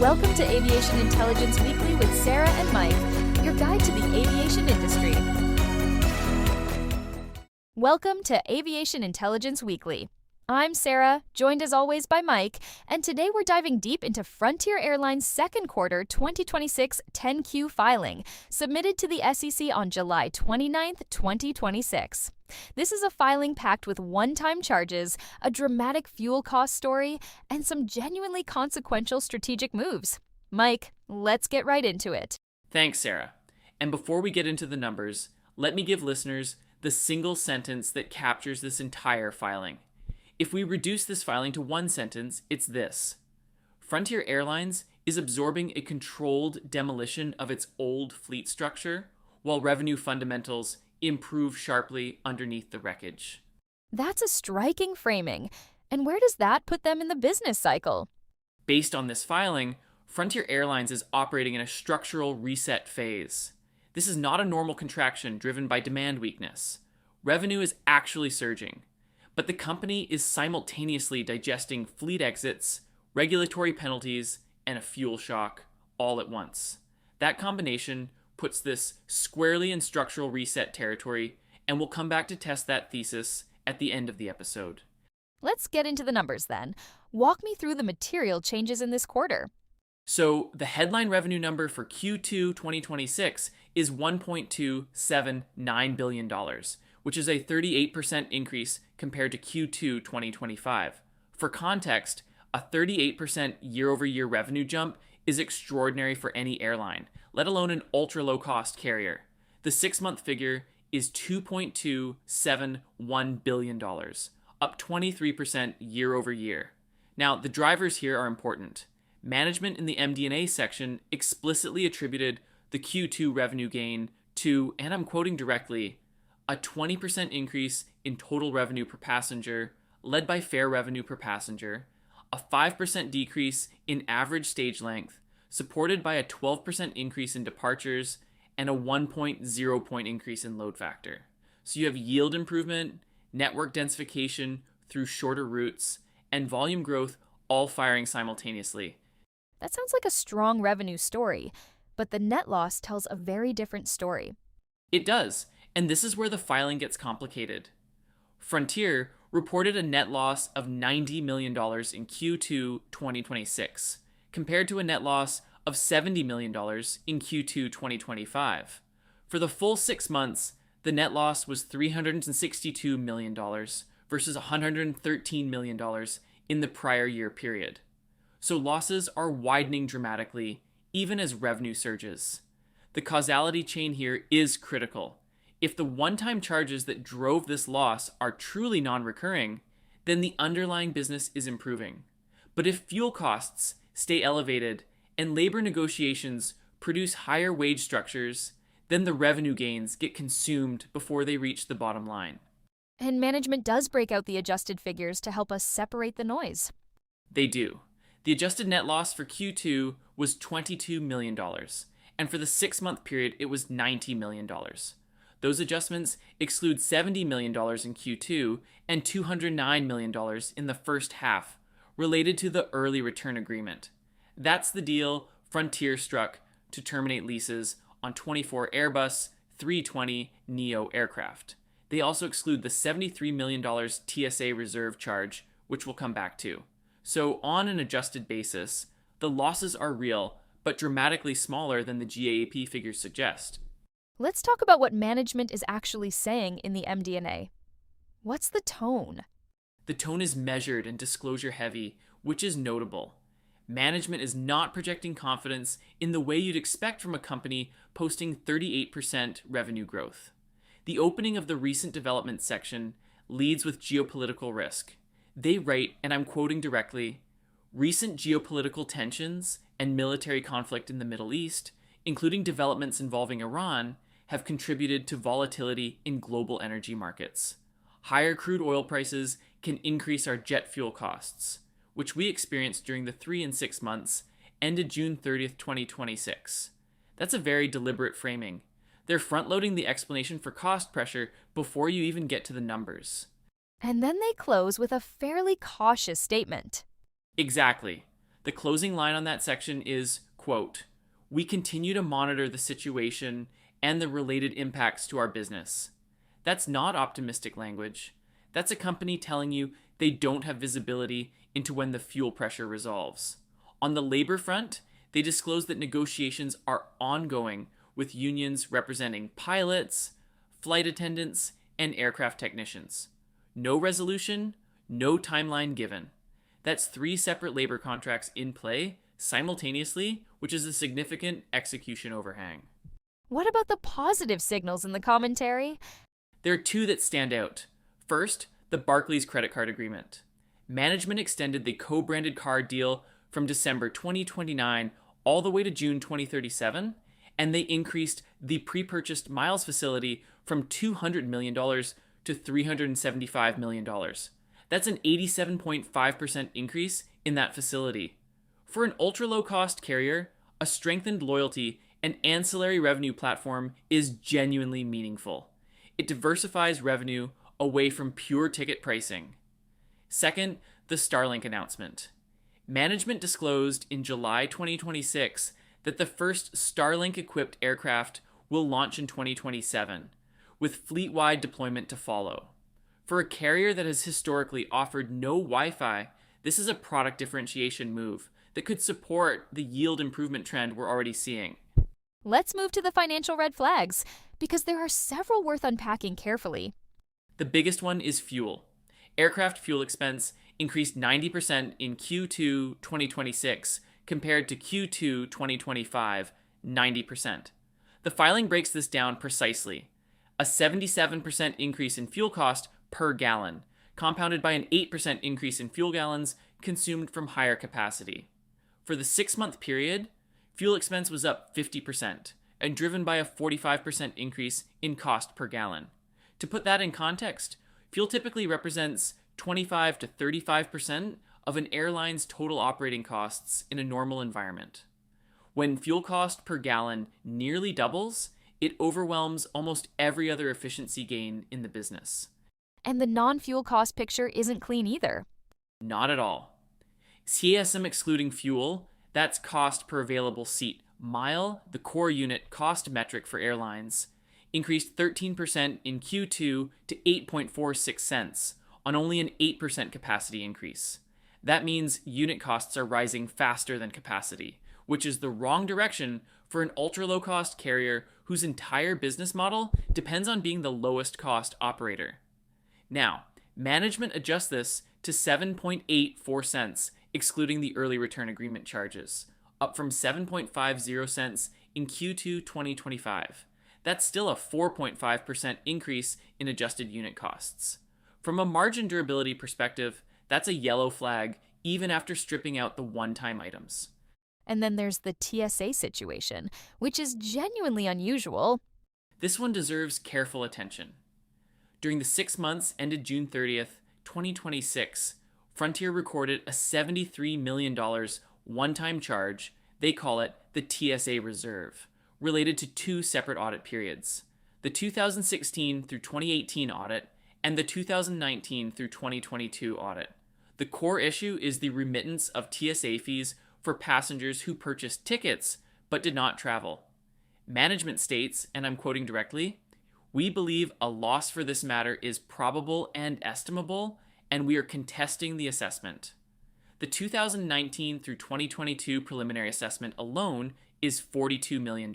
Welcome to Aviation Intelligence Weekly with Sarah and Mike, your guide to the aviation industry. Welcome to Aviation Intelligence Weekly. I'm Sarah, joined as always by Mike, and today we're diving deep into Frontier Airlines' second quarter 2026 10Q filing, submitted to the SEC on July 29, 2026. This is a filing packed with one-time charges, a dramatic fuel cost story, and some genuinely consequential strategic moves. Mike, let's get right into it. Thanks, Sarah. And before we get into the numbers, let me give listeners the single sentence that captures this entire filing. If we reduce this filing to one sentence, it's this: Frontier Airlines is absorbing a controlled demolition of its old fleet structure, while revenue fundamentals improve sharply underneath the wreckage. That's a striking framing. And where does that put them in the business cycle? Based on this filing, Frontier Airlines is operating in a structural reset phase. This is not a normal contraction driven by demand weakness. Revenue is actually surging, but the company is simultaneously digesting fleet exits, regulatory penalties, and a fuel shock all at once. That combination puts this squarely in structural reset territory, and we'll come back to test that thesis at the end of the episode. Let's get into the numbers then. Walk me through the material changes in this quarter. So the headline revenue number for Q2 2026 is $1.279 billion, which is a 38% increase compared to Q2 2025. For context, a 38% year-over-year revenue jump is extraordinary for any airline, let alone an ultra-low-cost carrier. The 6-month figure is $2.271 billion, up 23% year-over-year. Now, the drivers here are important. Management in the MD&A section explicitly attributed the Q2 revenue gain to, and I'm quoting directly, a 20% increase in total revenue per passenger, led by fare revenue per passenger, a 5% decrease in average stage length, supported by a 12% increase in departures, and a 1.0 point increase in load factor. So you have yield improvement, network densification through shorter routes, and volume growth all firing simultaneously. That sounds like a strong revenue story, but the net loss tells a very different story. It does, and this is where the filing gets complicated. Frontier reported a net loss of $90 million in Q2 2026, compared to a net loss of $70 million in Q2 2025. For the full 6 months, the net loss was $362 million versus $113 million in the prior year period. So losses are widening dramatically, even as revenue surges. The causality chain here is critical. If the one-time charges that drove this loss are truly non-recurring, then the underlying business is improving. But if fuel costs stay elevated and labor negotiations produce higher wage structures, then the revenue gains get consumed before they reach the bottom line. And management does break out the adjusted figures to help us separate the noise. They do. The adjusted net loss for Q2 was $22 million, and for the 6-month period it was $90 million. Those adjustments exclude $70 million in Q2 and $209 million in the first half, related to the early return agreement. That's the deal Frontier struck to terminate leases on 24 Airbus 320neo aircraft. They also exclude the $73 million TSA reserve charge, which we'll come back to. So on an adjusted basis, the losses are real, but dramatically smaller than the GAAP figures suggest. Let's talk about what management is actually saying in the MD&A. What's the tone? The tone is measured and disclosure heavy, which is notable. Management is not projecting confidence in the way you'd expect from a company posting 38% revenue growth. The opening of the recent development section leads with geopolitical risk. They write, and I'm quoting directly, "Recent geopolitical tensions and military conflict in the Middle East, including developments involving Iran, have contributed to volatility in global energy markets. Higher crude oil prices can increase our jet fuel costs, which we experienced during the 3 and 6 months ended June 30th, 2026. That's a very deliberate framing. They're front-loading the explanation for cost pressure before you even get to the numbers. And then they close with a fairly cautious statement. Exactly. The closing line on that section is, quote, "We continue to monitor the situation and the related impacts to our business." That's not optimistic language. That's a company telling you they don't have visibility into when the fuel pressure resolves. On the labor front, they disclose that negotiations are ongoing with unions representing pilots, flight attendants, and aircraft technicians. No resolution, no timeline given. That's 3 separate labor contracts in play simultaneously, which is a significant execution overhang. What about the positive signals in the commentary? There are 2 that stand out. First, the Barclays credit card agreement. Management extended the co-branded card deal from December 2029 all the way to June 2037, and they increased the pre-purchased miles facility from $200 million to $375 million. That's an 87.5% increase in that facility. For an ultra-low-cost carrier, a strengthened loyalty and ancillary revenue platform is genuinely meaningful. It diversifies revenue away from pure ticket pricing. Second, the Starlink announcement. Management disclosed in July 2026 that the first Starlink-equipped aircraft will launch in 2027, with fleet-wide deployment to follow. For a carrier that has historically offered no Wi-Fi, this is a product differentiation move that could support the yield improvement trend we're already seeing. Let's move to the financial red flags, because there are several worth unpacking carefully. The biggest one is fuel. Aircraft fuel expense increased 90% in Q2 2026 compared to Q2 2025, 90%. The filing breaks this down precisely. A 77% increase in fuel cost per gallon, compounded by an 8% increase in fuel gallons consumed from higher capacity. For the 6-month period, fuel expense was up 50% and driven by a 45% increase in cost per gallon. To put that in context, fuel typically represents 25 to 35% of an airline's total operating costs in a normal environment. When fuel cost per gallon nearly doubles, it overwhelms almost every other efficiency gain in the business. And the non-fuel cost picture isn't clean either. Not at all. CASM excluding fuel, that's cost per available seat mile, the core unit cost metric for airlines, increased 13% in Q2 to 8.46 cents on only an 8% capacity increase. That means unit costs are rising faster than capacity, which is the wrong direction for an ultra-low-cost carrier whose entire business model depends on being the lowest cost operator. Now, management adjusts this to 7.84 cents, excluding the early return agreement charges, up from 7.50 cents in Q2 2025. That's still a 4.5% increase in adjusted unit costs. From a margin durability perspective, that's a yellow flag even after stripping out the one-time items. And then there's the TSA situation, which is genuinely unusual. This one deserves careful attention. During the 6 months ended June 30th, 2026, Frontier recorded a $73 million one-time charge, they call it the TSA reserve, related to 2 separate audit periods, the 2016 through 2018 audit and the 2019 through 2022 audit. The core issue is the remittance of TSA fees for passengers who purchased tickets but did not travel. Management states, and I'm quoting directly, "We believe a loss for this matter is probable and estimable, and we are contesting the assessment." The 2019 through 2022 preliminary assessment alone is $42 million.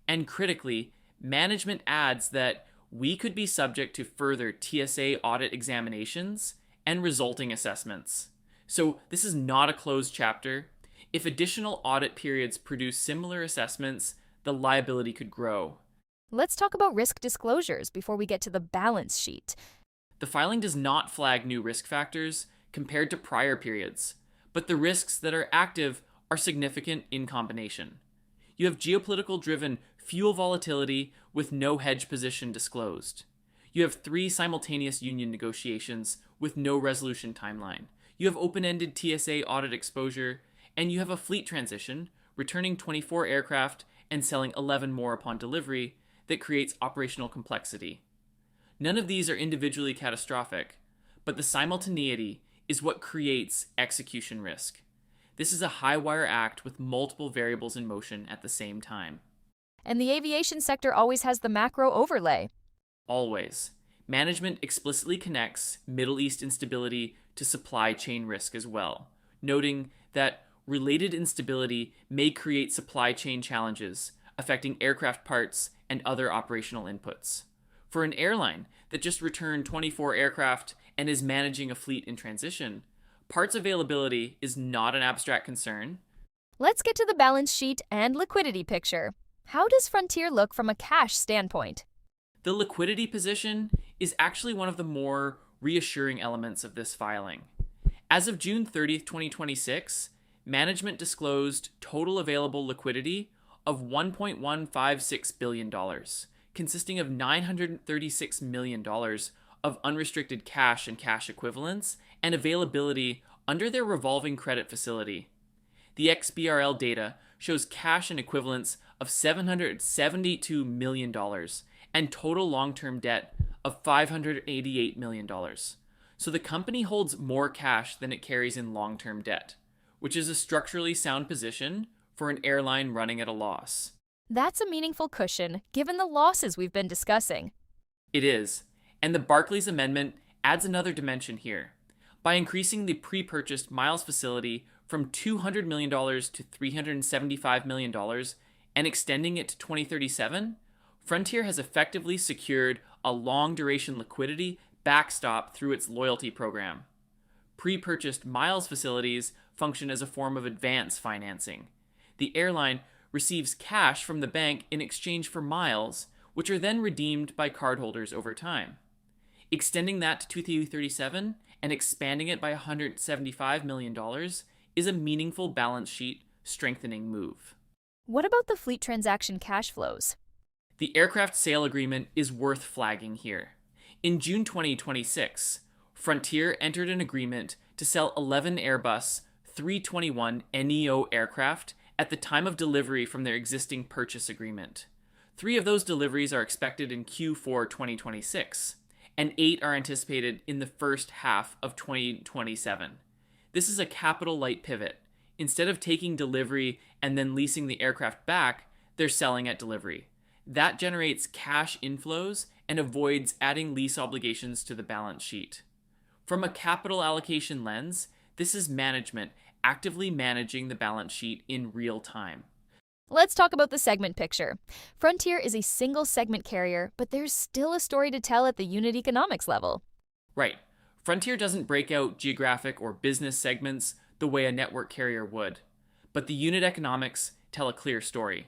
And critically, management adds that we could be subject to further TSA audit examinations and resulting assessments. So this is not a closed chapter. If additional audit periods produce similar assessments, the liability could grow. Let's talk about risk disclosures before we get to the balance sheet. The filing does not flag new risk factors compared to prior periods, but the risks that are active are significant in combination. You have geopolitical-driven fuel volatility with no hedge position disclosed. You have 3 simultaneous union negotiations with no resolution timeline. You have open-ended TSA audit exposure, and you have a fleet transition, returning 24 aircraft and selling 11 more upon delivery, that creates operational complexity. None of these are individually catastrophic, but the simultaneity is what creates execution risk. This is a high-wire act with multiple variables in motion at the same time. And the aviation sector always has the macro overlay. Always. Management explicitly connects Middle East instability to supply chain risk as well, noting that related instability may create supply chain challenges affecting aircraft parts and other operational inputs. For an airline that just returned 24 aircraft and is managing a fleet in transition, parts availability is not an abstract concern. Let's get to the balance sheet and liquidity picture. How does Frontier look from a cash standpoint? The liquidity position is actually one of the more reassuring elements of this filing. As of June 30th, 2026, management disclosed total available liquidity of $1.156 billion, consisting of $936 million of unrestricted cash and cash equivalents and availability under their revolving credit facility. The XBRL data shows cash and equivalents of $772 million and total long-term debt of $588 million. So the company holds more cash than it carries in long-term debt, which is a structurally sound position for an airline running at a loss. That's a meaningful cushion, given the losses we've been discussing. It is, and the Barclays Amendment adds another dimension here. By increasing the pre-purchased miles facility from $200 million to $375 million and extending it to 2037, Frontier has effectively secured a long-duration liquidity backstop through its loyalty program. Pre-purchased miles facilities function as a form of advance financing. The airline receives cash from the bank in exchange for miles, which are then redeemed by cardholders over time. Extending that to 2037 and expanding it by $175 million is a meaningful balance sheet strengthening move. What about the fleet transaction cash flows? The aircraft sale agreement is worth flagging here. In June 2026, Frontier entered an agreement to sell 11 Airbus 321 NEO aircraft at the time of delivery from their existing purchase agreement. 3 of those deliveries are expected in Q4 2026, and 8 are anticipated in the first half of 2027. This is a capital-light pivot. Instead of taking delivery and then leasing the aircraft back, they're selling at delivery. That generates cash inflows and avoids adding lease obligations to the balance sheet. From a capital allocation lens, this is management actively managing the balance sheet in real time. Let's talk about the segment picture. Frontier is a single segment carrier, but there's still a story to tell at the unit economics level. Right. Frontier doesn't break out geographic or business segments the way a network carrier would, but the unit economics tell a clear story.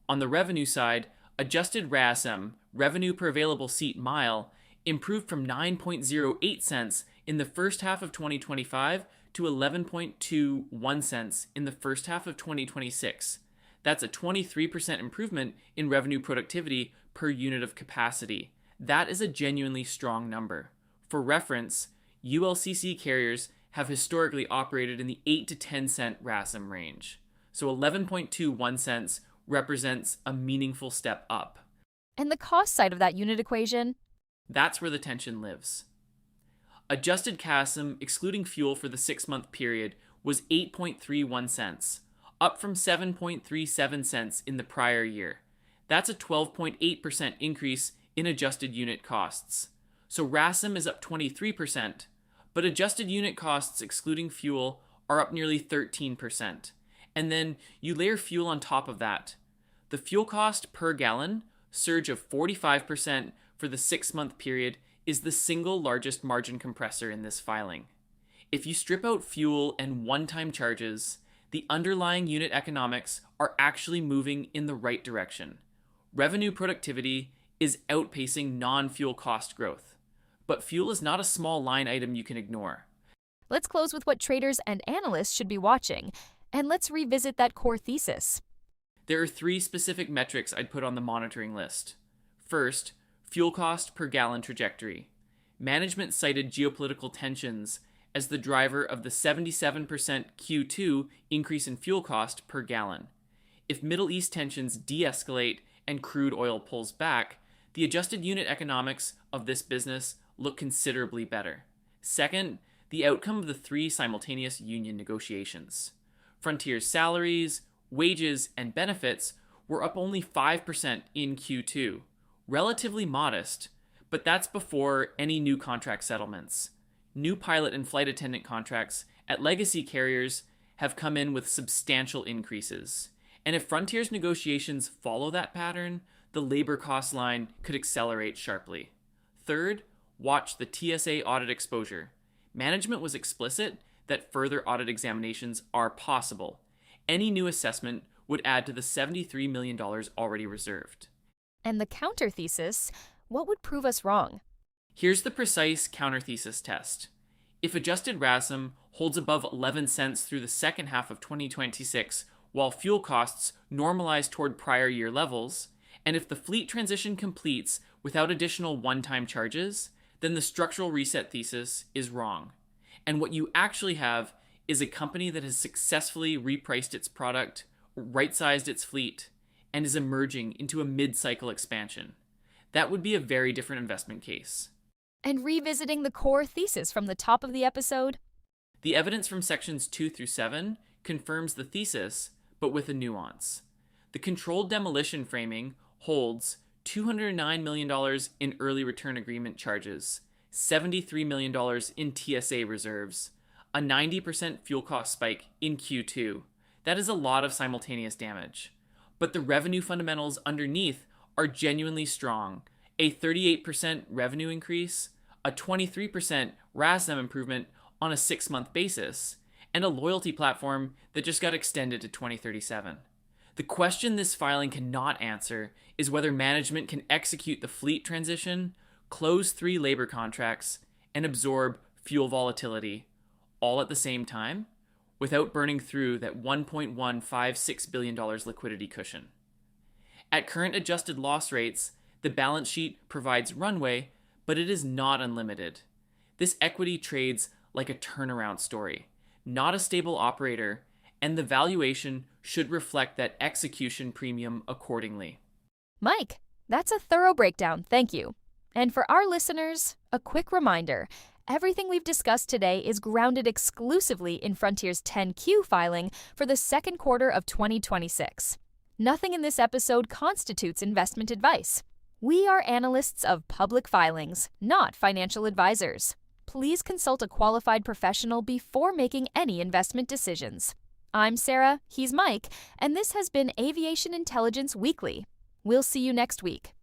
On the revenue side, adjusted RASM, revenue per available seat mile, improved from 9.08 cents in the first half of 2025 to 11.21 cents in the first half of 2026. That's a 23% improvement in revenue productivity per unit of capacity. That is a genuinely strong number. For reference, ULCC carriers have historically operated in the 8 to 10 cent RASM range. So 11.21 cents represents a meaningful step up. And the cost side of that unit equation? That's where the tension lives. Adjusted CASM, excluding fuel for the 6-month period, was 8.31 cents, up from 7.37 cents in the prior year. That's a 12.8% increase in adjusted unit costs. So RASM is up 23%, but adjusted unit costs excluding fuel are up nearly 13%. And then you layer fuel on top of that. The fuel cost per gallon, surge of 45% for the 6-month period, is the single largest margin compressor in this filing. If you strip out fuel and one-time charges, the underlying unit economics are actually moving in the right direction. Revenue productivity is outpacing non-fuel cost growth. But fuel is not a small line item you can ignore. Let's close with what traders and analysts should be watching, and let's revisit that core thesis. There are 3 specific metrics I'd put on the monitoring list. First, fuel cost per gallon trajectory. Management cited geopolitical tensions as the driver of the 77% Q2 increase in fuel cost per gallon. If Middle East tensions de-escalate and crude oil pulls back, the adjusted unit economics of this business look considerably better. Second, the outcome of the 3 simultaneous union negotiations. Frontier's salaries, wages, and benefits were up only 5% in Q2, relatively modest, but that's before any new contract settlements. New pilot and flight attendant contracts at legacy carriers have come in with substantial increases. And if Frontier's negotiations follow that pattern, the labor cost line could accelerate sharply. Third, watch the TSA audit exposure. Management was explicit that further audit examinations are possible. Any new assessment would add to the $73 million already reserved. And the counter thesis, what would prove us wrong? Here's the precise counter thesis test. If adjusted RASM holds above 11 cents through the second half of 2026, while fuel costs normalize toward prior year levels, and if the fleet transition completes without additional one-time charges, then the structural reset thesis is wrong. And what you actually have is a company that has successfully repriced its product, right-sized its fleet, and is emerging into a mid-cycle expansion. That would be a very different investment case. And revisiting the core thesis from the top of the episode? The evidence from sections 2 through 7 confirms the thesis, but with a nuance. The controlled demolition framing holds $209 million in early return agreement charges, $73 million in TSA reserves, a 90% fuel cost spike in Q2. That is a lot of simultaneous damage. But the revenue fundamentals underneath are genuinely strong. A 38% revenue increase, a 23% RASM improvement on a 6-month basis, and a loyalty platform that just got extended to 2037. The question this filing cannot answer is whether management can execute the fleet transition, close 3 labor contracts, and absorb fuel volatility, all at the same time, without burning through that $1.156 billion liquidity cushion. At current adjusted loss rates, the balance sheet provides runway, but it is not unlimited. This equity trades like a turnaround story, not a stable operator, and the valuation should reflect that execution premium accordingly. Mike, that's a thorough breakdown, thank you. And for our listeners, a quick reminder, everything we've discussed today is grounded exclusively in Frontier's 10Q filing for the second quarter of 2026. Nothing in this episode constitutes investment advice. We are analysts of public filings, not financial advisors. Please consult a qualified professional before making any investment decisions. I'm Sarah, he's Mike, and this has been Aviation Intelligence Weekly. We'll see you next week.